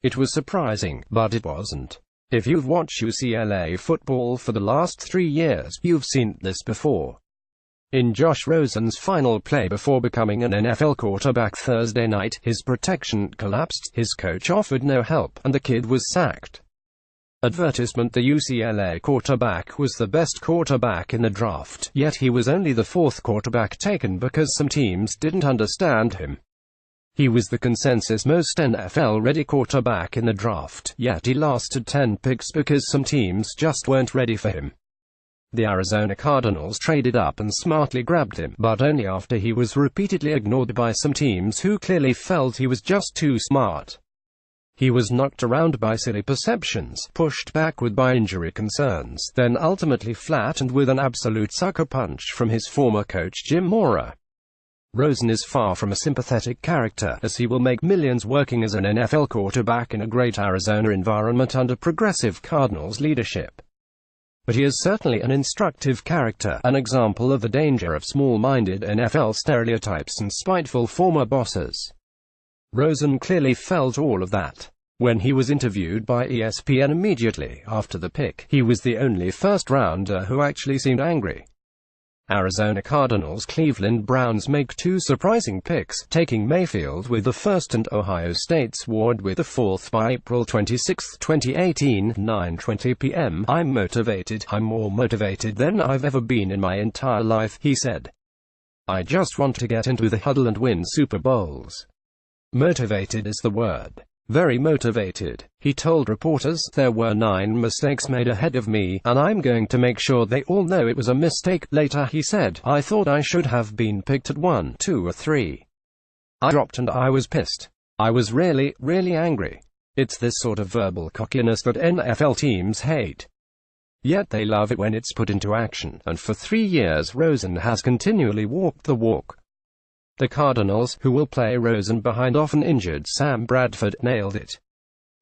It was surprising, but it wasn't. If you've watched UCLA football for the last 3 years, you've seen this before. In Josh Rosen's final play before becoming an NFL quarterback Thursday night, his protection collapsed, his coach offered no help, and the kid was sacked. Advertisement: the UCLA quarterback was the best quarterback in the draft, yet he was only the 4th quarterback taken because some teams didn't understand him. He was the consensus most NFL-ready quarterback in the draft, yet he lasted 10 picks because some teams just weren't ready for him. The Arizona Cardinals traded up and smartly grabbed him, but only after he was repeatedly ignored by some teams who clearly felt he was just too smart. He was knocked around by silly perceptions, pushed backward by injury concerns, then ultimately flattened with an absolute sucker punch from his former coach Jim Mora. Rosen is far from a sympathetic character, as he will make millions working as an NFL quarterback in a great Arizona environment under progressive Cardinals leadership. But he is certainly an instructive character, an example of the danger of small-minded NFL stereotypes and spiteful former bosses. Rosen clearly felt all of that. When he was interviewed by ESPN immediately after the pick, he was the only first-rounder who actually seemed angry. Arizona Cardinals Cleveland Browns make 2 surprising picks, taking Mayfield with the 1st and Ohio State's Ward with the 4th by April 26, 2018, 9:20 p.m. "I'm motivated. I'm more motivated than I've ever been in my entire life," he said. "I just want to get into the huddle and win Super Bowls." Motivated is the word. Very motivated. He told reporters, "There were 9 mistakes made ahead of me, and I'm going to make sure they all know it was a mistake." Later he said, "I thought I should have been picked at 1, 2 or 3. I dropped and I was pissed. I was really, really angry." It's this sort of verbal cockiness that NFL teams hate. Yet they love it when it's put into action, and for 3 years Rosen has continually walked the walk. The Cardinals, who will play Rosen behind often injured Sam Bradford, nailed it.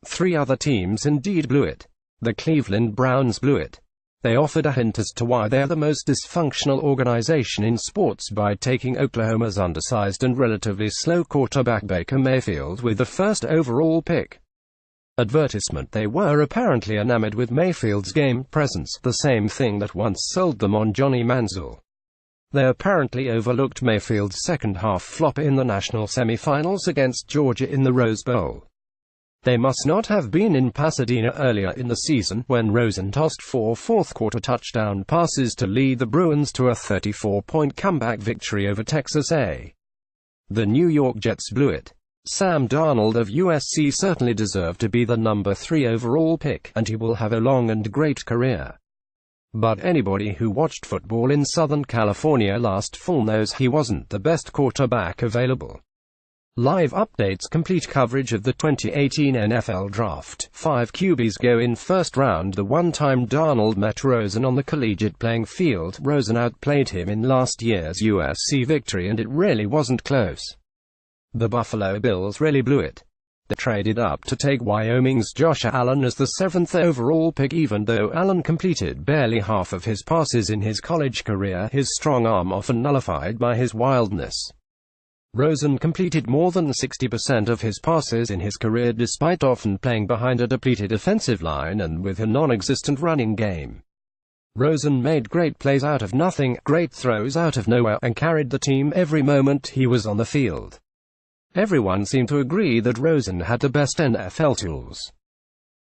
3 other teams indeed blew it. The Cleveland Browns blew it. They offered a hint as to why they are the most dysfunctional organization in sports by taking Oklahoma's undersized and relatively slow quarterback Baker Mayfield with the 1st overall pick. Advertisement: they were apparently enamored with Mayfield's game presence, the same thing that once sold them on Johnny Manziel. They apparently overlooked Mayfield's second-half flop in the national semifinals against Georgia in the Rose Bowl. They must not have been in Pasadena earlier in the season, when Rosen tossed 4 fourth-quarter touchdown passes to lead the Bruins to a 34-point comeback victory over Texas A&M. The New York Jets blew it. Sam Darnold of USC certainly deserved to be the number 3 overall pick, and he will have a long and great career. But anybody who watched football in Southern California last fall knows he wasn't the best quarterback available. Live updates, complete coverage of the 2018 NFL Draft. 5 QBs go in first round. The one-time Darnold met Rosen on the collegiate playing field. Rosen outplayed him in last year's USC victory, and it really wasn't close. The Buffalo Bills really blew it. They traded up to take Wyoming's Josh Allen as the 7th overall pick. Even though Allen completed barely half of his passes in his college career, his strong arm often nullified by his wildness. Rosen completed more than 60% of his passes in his career despite often playing behind a depleted offensive line and with a non-existent running game. Rosen made great plays out of nothing, great throws out of nowhere, and carried the team every moment he was on the field. Everyone seemed to agree that Rosen had the best NFL tools.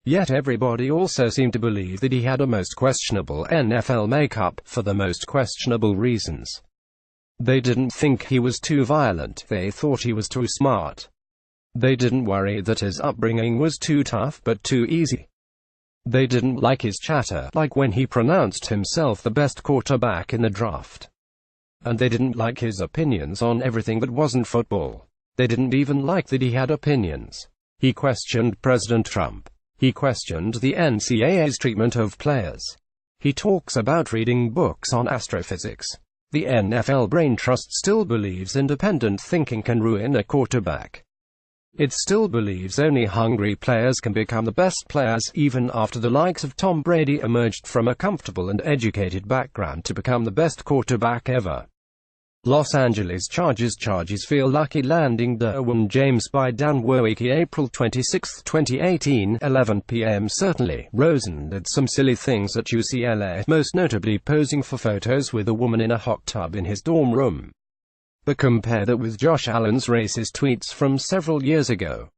Yet everybody also seemed to believe that he had a most questionable NFL makeup, for the most questionable reasons. They didn't think he was too violent, they thought he was too smart. They didn't worry that his upbringing was too tough, but too easy. They didn't like his chatter, like when he pronounced himself the best quarterback in the draft. And they didn't like his opinions on everything that wasn't football. They didn't even like that he had opinions. He questioned President Trump. He questioned the NCAA's treatment of players. He talks about reading books on astrophysics. The NFL Brain Trust still believes independent thinking can ruin a quarterback. It still believes only hungry players can become the best players, even after the likes of Tom Brady emerged from a comfortable and educated background to become the best quarterback ever. Los Angeles Chargers feel lucky landing Derwin James by Dan Wojcicki. April 26, 2018, 11 p.m. Certainly, Rosen did some silly things at UCLA, most notably posing for photos with a woman in a hot tub in his dorm room. But compare that with Josh Allen's racist tweets from several years ago.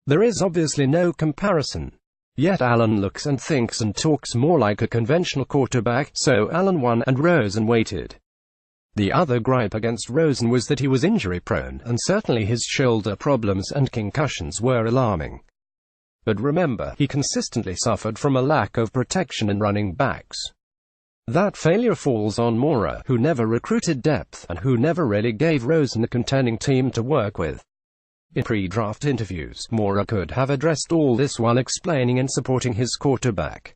There is obviously no comparison. Yet Allen looks and thinks and talks more like a conventional quarterback, so Allen won and Rosen waited. The other gripe against Rosen was that he was injury-prone, and certainly his shoulder problems and concussions were alarming. But remember, he consistently suffered from a lack of protection in running backs. That failure falls on Mora, who never recruited depth, and who never really gave Rosen a contending team to work with. In pre-draft interviews, Mora could have addressed all this while explaining and supporting his quarterback.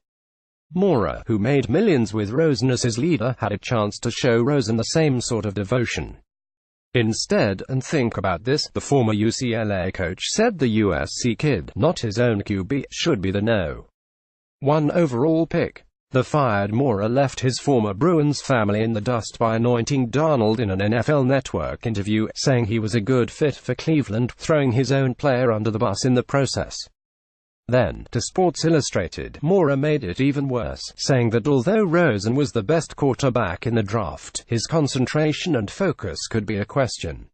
Mora, who made millions with Rosen as his leader, had a chance to show Rosen the same sort of devotion. Instead, and think about this, the former UCLA coach said the USC kid, not his own QB, should be the No. 1 overall pick. The fired Mora left his former Bruins family in the dust by anointing Darnold in an NFL Network interview, saying he was a good fit for Cleveland, throwing his own player under the bus in the process. Then, to Sports Illustrated, Mora made it even worse, saying that although Rosen was the best quarterback in the draft, his concentration and focus could be a question.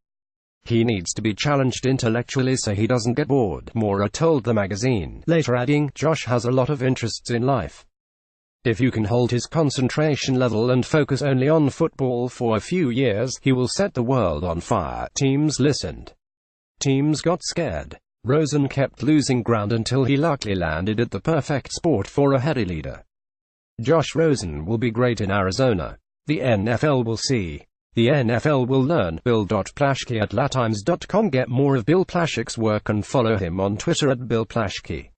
He needs to be challenged intellectually so he doesn't get bored, Mora told the magazine, later adding, Josh has a lot of interests in life. If you can hold his concentration level and focus only on football for a few years, he will set the world on fire. Teams listened. Teams got scared. Rosen kept losing ground until he luckily landed at the perfect spot for a heady leader. Josh Rosen will be great in Arizona. The NFL will see. The NFL will learn. Bill.Plaschke at latimes.com. Get more of Bill Plaschke's work and follow him on Twitter at Bill Plaschke.